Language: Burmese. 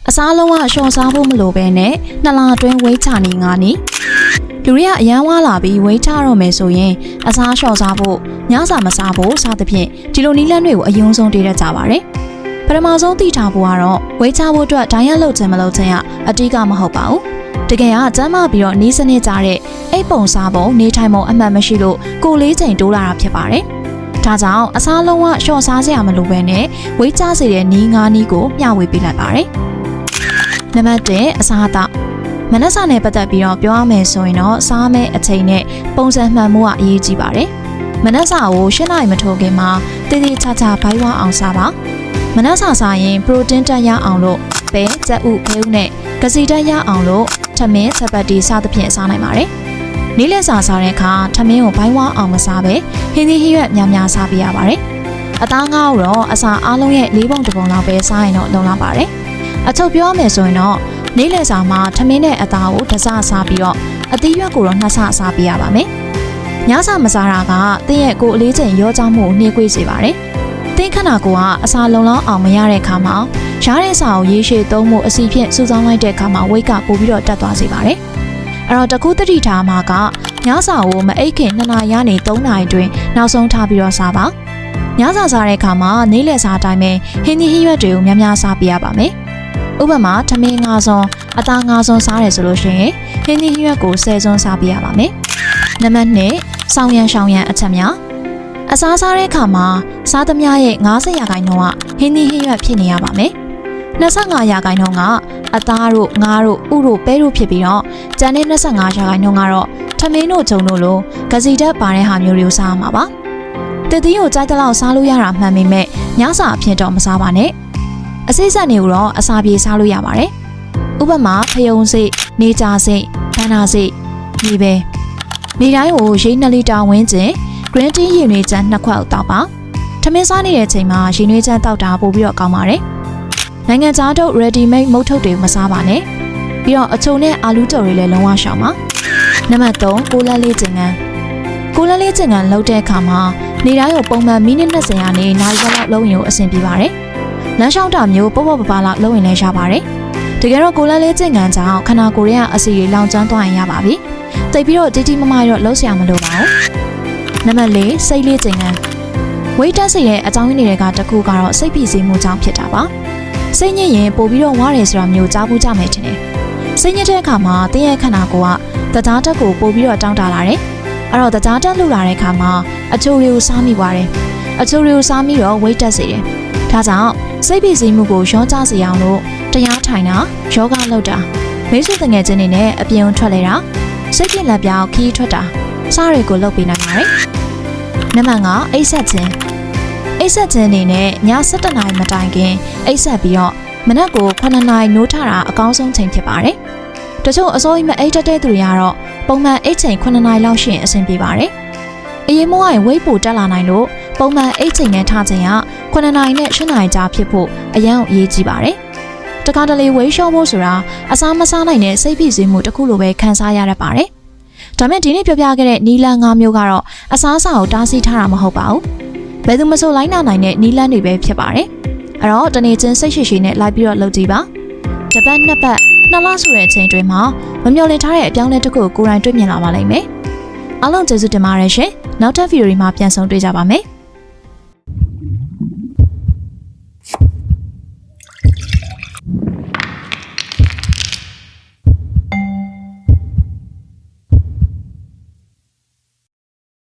အစားလုံးဝရှော့စားဖို့မလိုပဲနဲ့နှစ်လအတွင်းဝိတ်ချနေငါနီလူတွေကအရန်ဝါလာပြီးဝိတ်ချတော့မယ်ဆိုရင်အစားရှော့စားဖို့ညစာမစားဖို့စသဖြင့်ဒီလိုနီးလန်းတွေကိုအယုံဆုံးတည်ရကြပါတယ်ပထမဆုံးသိထားဖို့ကတော့ဝိတ်ချဖို့အတွက်ဒိုင်းရလုပ်ခြင်းမလုပ်ခြင်းကအတိကမဟုတ်ပါဘူးတကယ်ကကျမ်းမာပြီးတော့နီးစနစ်ကြတဲ့အိပ်ပုံစားပုံနေထိုင်ပုံအမှန်မရှိလို့ကိုယ်လေးချိန်တိုးလာတာဖြစ်ပါတယ်ဒါကြောင့်အစားလုံးဝရှော့စားစရာမလိုပဲနဲ့ဝိတ်ချစေတဲ့နီးငါးနီးကိုမျှဝေပေးလိုက်ပါတယ်နံပါတ်1အစားအသောက်မနက်စာနဲ့ပတ်သက်ပြီးတော့ပြောရမယ်ဆိုရင်တော့စားမယ့်အချိန်နဲ့ပုံစံမှန်မှုကအရေးကြီးပါတယ်မနက်စာကို8နာရီမထိုးခင်မှာတည်တည်ချာချာဘိုင်းဝါအောင်စားပါမနက်စာစားရင်ပရိုတင်းတက်ရအောင်လို့ပဲကြက်ဥခဲဥနဲ့ကစီတက်ရအောင်လို့ထမင်းချက်ပတ်တီစသဖြင့်စားနိုင်ပါတယ်နေ့လယ်စာစားတဲ့အခါထမင်းကိုဘိုင်းဝါအောင်မစားပဲဟင်းသီးဟင်းရွက်များများစားပေးရပါတယ်အသားငါးကိုတော့အစာအားလုံးရဲ့၄ပုံတစ်ပုံလောက်ပဲစားရင်တော့လုံလောက်ပါတယ်အချုပ်ပြောရမယ်ဆိုရင်တော့နေ့လယ်စာမှာထမင်းနဲ့အသားကိုတစ်စစားပြီးတော့အသီးရွက်ကိုတော့နှစ်ဆစားပေးရပါမယ်ညစာမစားတာကသင်ရဲ့ကိုယ်အလေးချိန်ရောကြောင်းမှုနှေးကွေးစေပါတယ်သင်ခန္ဓာကိုယ်ကအစာလုံလောက်အောင်မရတဲ့အခါမှာရတဲ့စာကိုရေရှည်သုံးမှုအစီဖြင့်စုဆောင်းလိုက်တဲ့အခါမှာဝိတ်ကပိုပြီးတော့တက်သွားစေပါတယ်အဲ့တော့တကူတတိထားမှာကညစာကိုမအိတ်ခင်2နာရီကနေ3နာရီတွင်နောက်ဆုံးထားပြီးတော့စားပါညစာစားတဲ့အခါမှာနေ့လယ်စာအတိုင်းပဲဟင်းသီးဟင်းရွက်တွေကိုများများစားပေးရပါမယ်ဥပမာထမင်း၅စွန်းအသား၅စွန်းစားတယ်ဆိုလို့ရှိရင်ဟင်းသီးဟင်းရွက်ကို10စွန်းစားပေးရပါမယ်နံပါတ်2စောင်းရန်ရှောင်းရန်အချက်များအစားစားတဲ့အခါမှာစားသမျှရဲ့90%ကဟင်းသီးဟင်းရွက်ဖြစ်နေရပါမယ်25%ကအသားတို့ငါးတို့ဥတို့ပဲတို့ဖြစ်ပြီးတော့ကျန်တဲ့25%ကတော့ထမင်းတို့ဂျုံတို့လိုဂစီတက်ပါတဲ့ဟာမျိုးတွေကိုစားရမှာပါတည်တည်ကိုကြိုက်တဲ့လောက်စားလို့ရတာမှန်ပေမဲ့ညစာအဖြစ်တော့မစားပါနဲ့အစိမ့်ဆက်တွေကိုတော့အစာပြေစားလို့ရပါတယ်ဥပမာဖယုံစိတ်နေကြစိတ်ဘန္နာစိတ်မြေပဲနေတိုင်းကိုရေ2လီတာဝန်းကျင် green tea ရေနွေးချမ်း2ခွက်တောက်ပါထမင်းစားနေတဲ့အချိန်မှာရေနွေးချမ်းတောက်တာပို့ပြီးတော့ကောင်းပါတယ်နိုင်ငံခြားထုတ် ready made မုတ်ထုတ်တွေမစားပါနဲ့ပြီးတော့အချုံနဲ့အာလူးကြော်တွေလည်းလုံးဝရှောင်ပါနံပါတ်3ကိုလန်းလေးကျင်ငန်းကိုလန်းလေးကျင်ငန်းလုပ်တဲ့အခါမှာနေတိုင်းကိုပုံမှန်မိနစ်20ရာနေနိုင်ခွက်လောက်လုံးရင်ကိုအဆင်ပြေပါတယ်လမ်းလျှောက်တာမျိုးပေါ့ပေါ့ပပလောက်လုံးရင်လည်းရပါတယ်တကယ်တော့ကိုလန်းလေးကျင်ငန်းကြောင့်ခန္ဓာကိုယ်ရဲ့အဆီတွေလောင်ကျွမ်းသွားရင်ရပါပြီတိတ်ပြီးတော့တီတီမမရောလှုပ်ရှားမလို့ပါဘူးနံပါတ်4စိတ်လေးကျင်ငန်းဝိတ်တက်စေတဲ့အကြောင်းရင်းတွေကတစ်ခုကတော့စိတ်ဖိစီးမှုကြောင့်ဖြစ်တာပါစိတ်ညစ်ရင်ပို့ပြီးတော့ဝါတယ်ဆိုတာမျိုးကြားဖို့ကြမယ်ထင်တယ်စိတ်ညစ်တဲ့အခါမှာတင်းရဲ့ခန္ဓာကိုယ်ကတကြားတက်ကိုပို့ပြီးတော့တောင်းတလာတယ်အဲ့တော့တကြားတက်လှူလာတဲ့အခါမှာအချိုတွေကိုစားမိပါတယ်အချိုတွေကိုစားမိတော့ဝိတ်တက်စေတယ်ဒါကြောင့်စိတ်ဖိစီးမှုကိုရောကြစေအောင်လို့တရားထိုင်တာယောဂလုပ်တာမိတ်ဆွေတငယ်ချင်းတွေနဲ့အပြင်ထွက်လေတာစိတ်ပြည့်လက်ပြောင်းခီးထွက်တာစားတွေကိုလုပ်ပေးနိုင်ပါတယ်နံပါတ်5အိပ်ဆက်ခြင်းအိပ်ဆက်ခြင်းအနေနဲ့ည7:00 နာရီမတိုင်ခင်အိပ်ဆက်ပြီးတော့မနက်ကို9:00 နာရီနိုးထတာအကောင်းဆုံးချိန်ဖြစ်ပါတယ်။တချို့အစိုးရမအိပ်တတ်တဲ့သူတွေကတော့ပုံမှန်အိပ်ချိန်9:00 နာရီလောက်ရှိရင်အဆင်ပြေပါတယ်။အရင်မိုးရင်ဝိတ်ပိုတက်လာနိုင်လို့ပုံမှန်အိပ်ချိန်နဲ့ထားချိန်က9:00 နာရီနဲ့10:00 နာရီကြားဖြစ်ဖို့အရန်အရေးကြီးပါတယ်။တခါတလေဝိတ်လျှော့ဖို့ဆိုတာအစားမစားနိုင်တဲ့စိတ်ဖိစီးမှုတစ်ခုလိုပဲခံစားရတတ်ပါတယ်။ဒါမဲ့ဒီနေ့ပြောပြခဲ့တဲ့နီလန်၅မျိုးကတော့အစားအစာကိုတားဆီးထားတာမဟုတ်ပါဘူး။ဘယ်သူမဆိုလိုက်နာနိုင်တဲ့နီလန်တွေပဲဖြစ်ပါတယ်။အဲ့တော့တနေ့ချင်းစိတ်ရှိရှိနဲ့လိုက်ပြီးတော့လုပ်ကြည့်ပါ။တစ်ပတ်နှစ်ပတ်2လဆိုတဲ့အချိန်တွင်းမှာမမျှော်လင့်ထားတဲ့အပြောင်းလဲတစ်ခုကိုကိုယ်တိုင်တွေ့မြင်လာပါလိမ့်မယ်။အားလုံးကျေးဇူးတင်ပါတယ်ရှင်။နောက်ထပ်ဗီဒီယိုတွေမှာပြန်ဆုံတွေ့ကြပါမယ်။